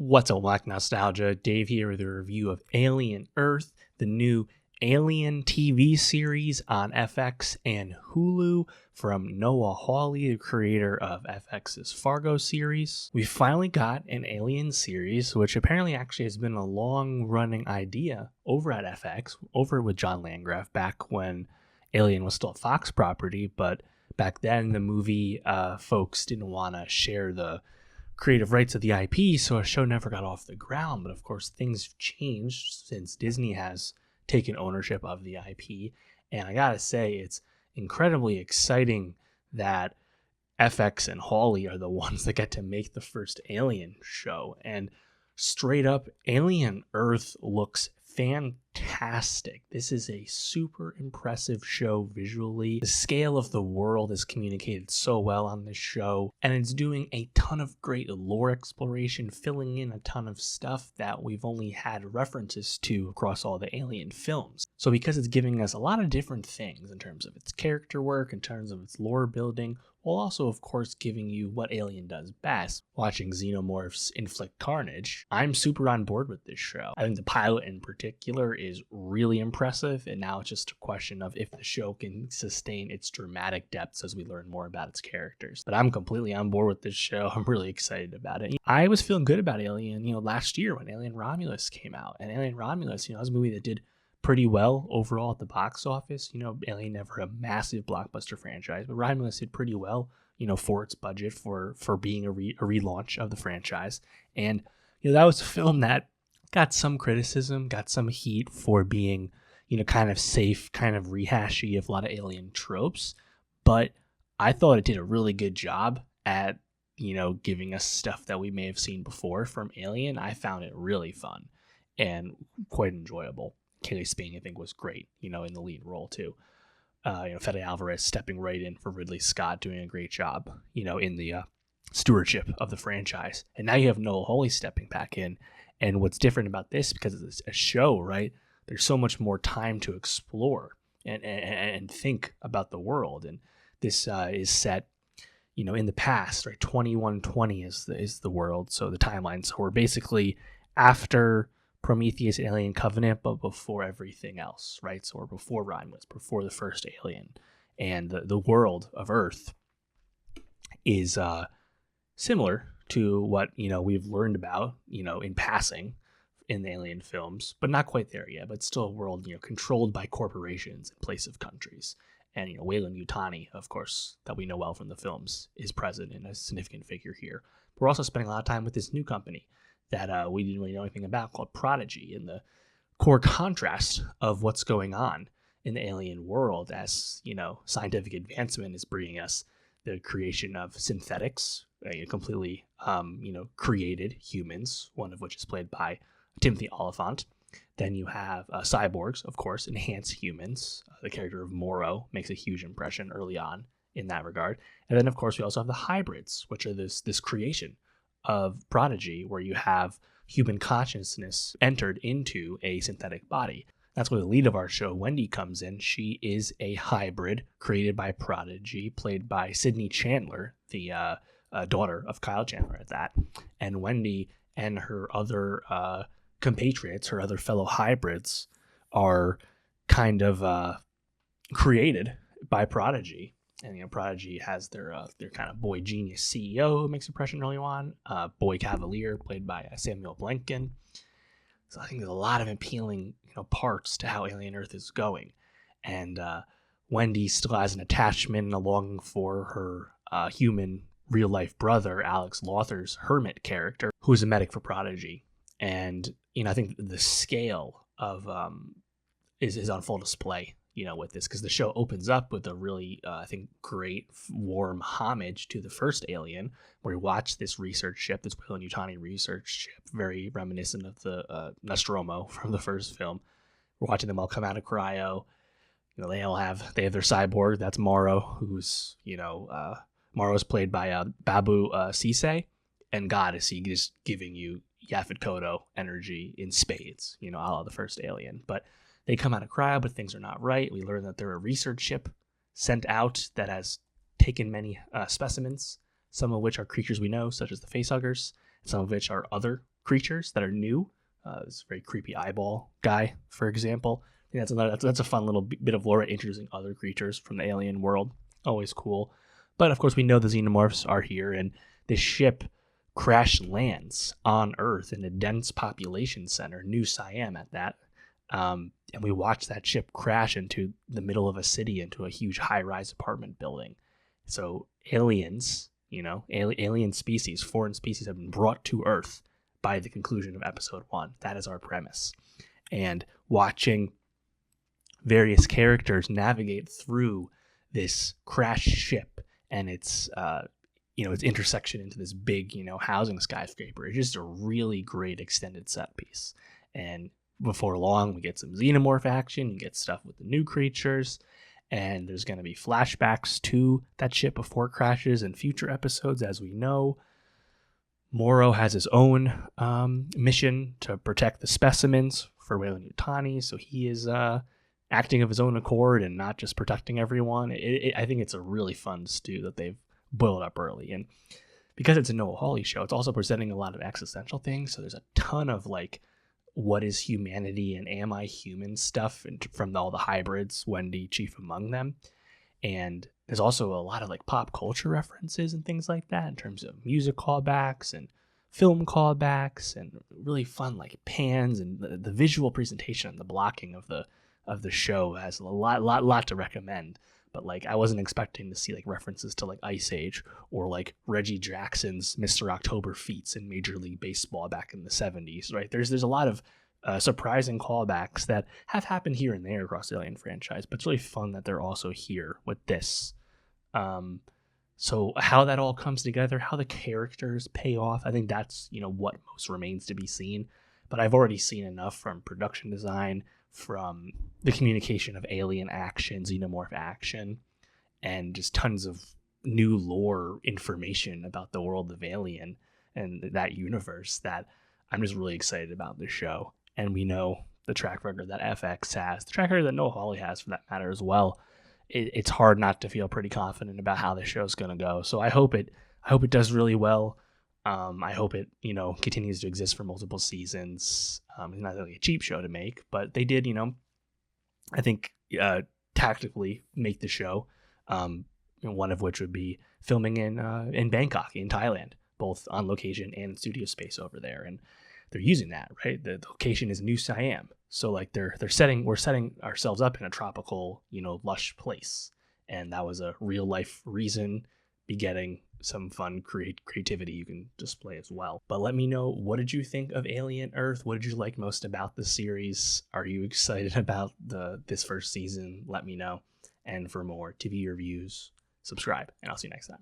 What's up, Black Nostalgia? Dave here with a review of Alien Earth, the new Alien TV series on FX and Hulu from Noah Hawley, the creator of FX's Fargo series. We finally got an Alien series, which apparently actually has been a long-running idea over at FX, over with John Landgraf, back when Alien was still a Fox property, but back then the movie folks didn't want to share the creative rights of the IP, so a show never got off the ground. But of course, things have changed since Disney has taken ownership of the IP. And I gotta say, it's incredibly exciting that FX and Hawley are the ones that get to make the first Alien show. And straight up, Alien Earth looks fantastic. This is a super impressive show visually. The scale of the world is communicated so well on this show, and it's doing a ton of great lore exploration, filling in a ton of stuff that we've only had references to across all the Alien films. So because it's giving us a lot of different things in terms of its character work, in terms of its lore building, while also, of course, giving you what Alien does best, watching xenomorphs inflict carnage, I'm super on board with this show. I think the pilot in particular is really impressive, and now it's just a question of if the show can sustain its dramatic depths as we learn more about its characters. But I'm completely on board with this show. I'm really excited about it. I was feeling good about Alien, last year when Alien Romulus came out. And Alien Romulus, was a movie that did pretty well overall at the box office. Alien never a massive blockbuster franchise, but Romulus did pretty well, for its budget for being a relaunch of the franchise. And, that was a film that got some criticism, got some heat for being, kind of safe, kind of rehashy of a lot of Alien tropes. But I thought it did a really good job at, giving us stuff that we may have seen before from Alien. I found it really fun and quite enjoyable. Kaylee Spain, I think, was great, in the lead role too. Fede Alvarez stepping right in for Ridley Scott, doing a great job, in the stewardship of the franchise. And now you have Noah Hawley stepping back in. And what's different about this, because it's a show, right? There's so much more time to explore and think about the world. And this is set, in the past, right? 2120 is the world, so the timeline. So we're basically after Prometheus and Alien Covenant, but before everything else, right? So we're before Romulus, before the first Alien, and the world of Earth is similar to what we've learned about in passing in the Alien films, but not quite there yet. But still a world controlled by corporations in place of countries. And Weyland-Yutani, of course, that we know well from the films, is present and a significant figure here. We're also spending a lot of time with this new company that we didn't really know anything about, called Prodigy, in the core contrast of what's going on in the alien world as, scientific advancement is bringing us the creation of synthetics, completely, created humans, one of which is played by Timothy Olyphant. Then you have cyborgs, of course, enhanced humans. The character of Morrow makes a huge impression early on in that regard. And then, of course, we also have the hybrids, which are this creation of Prodigy, where you have human consciousness entered into a synthetic body. That's where the lead of our show, Wendy, comes in. She is a hybrid created by Prodigy, played by Sydney Chandler, the daughter of Kyle Chandler at that. And Wendy and her other compatriots, her other fellow hybrids, are kind of created by Prodigy. And Prodigy has their kind of boy genius CEO who makes impression early on, Boy Cavalier, played by Samuel Blanken. So I think there's a lot of appealing parts to how Alien Earth is going. And Wendy still has an attachment and a longing for her human real-life brother, Alex Lothar's hermit character, who is a medic for Prodigy. And I think the scale of is on full display with this, because the show opens up with a really, I think, great, warm homage to the first Alien, where we watch this research ship, this Weyland-Yutani research ship, very reminiscent of the Nostromo from the first film. We're watching them all come out of cryo. They have their cyborg, that's Morrow, who's, Morrow's played by Babu Sise, and God, is he just giving you Yaphet Kotto energy in spades, a la the first Alien. But they come out of cryo, but things are not right. We learn that they're a research ship sent out that has taken many specimens, some of which are creatures we know, such as the facehuggers, some of which are other creatures that are new. This very creepy eyeball guy, for example. I think that's a fun little bit of lore, introducing other creatures from the alien world. Always cool. But of course, we know the xenomorphs are here, and this ship crash lands on Earth in a dense population center, New Siam at that. And we watch that ship crash into the middle of a city, into a huge high-rise apartment building. So aliens, alien species, foreign species have been brought to Earth by the conclusion of episode 1. That is our premise. And watching various characters navigate through this crashed ship and its intersection into this big, housing skyscraper. It's just a really great extended set piece. And before long, we get some xenomorph action. You get stuff with the new creatures. And there's going to be flashbacks to that ship before it crashes in future episodes, as we know. Morrow has his own mission to protect the specimens for Weyland-Yutani, so he is acting of his own accord and not just protecting everyone. I think it's a really fun stew that they've boiled up early. And because it's a Noah Hawley show, it's also presenting a lot of existential things, so there's a ton of what is humanity and am I human stuff from all the hybrids, Wendy chief among them. And there's also a lot of pop culture references and things like that in terms of music callbacks and film callbacks, and really fun pans, and the visual presentation and the blocking of the show has a lot to recommend. But I wasn't expecting to see references to Ice Age or Reggie Jackson's Mr. October feats in Major League Baseball back in the 70s, right? There's a lot of surprising callbacks that have happened here and there across the Alien franchise, but it's really fun that they're also here with this. So how that all comes together, how the characters pay off, I think that's, what most remains to be seen. But I've already seen enough from production design, from the communication of alien action, xenomorph action, and just tons of new lore information about the world of Alien and that universe, that I'm just really excited about this show. And we know the track record that FX has, the track record that Noah Hawley has for that matter as well. It's hard not to feel pretty confident about how this show's going to go. So I hope it does really well. I hope it, continues to exist for multiple seasons. It's not really a cheap show to make, but they did, I think, tactically make the show. One of which would be filming in Bangkok, in Thailand, both on location and in studio space over there. And they're using that, right? The location is New Siam. So we're setting ourselves up in a tropical, lush place. And that was a real life reason, begetting some fun creativity you can display as well. But let me know, what did you think of Alien Earth? What did you like most about the series? Are you excited about this first season? Let me know. And for more TV reviews, subscribe, and I'll see you next time.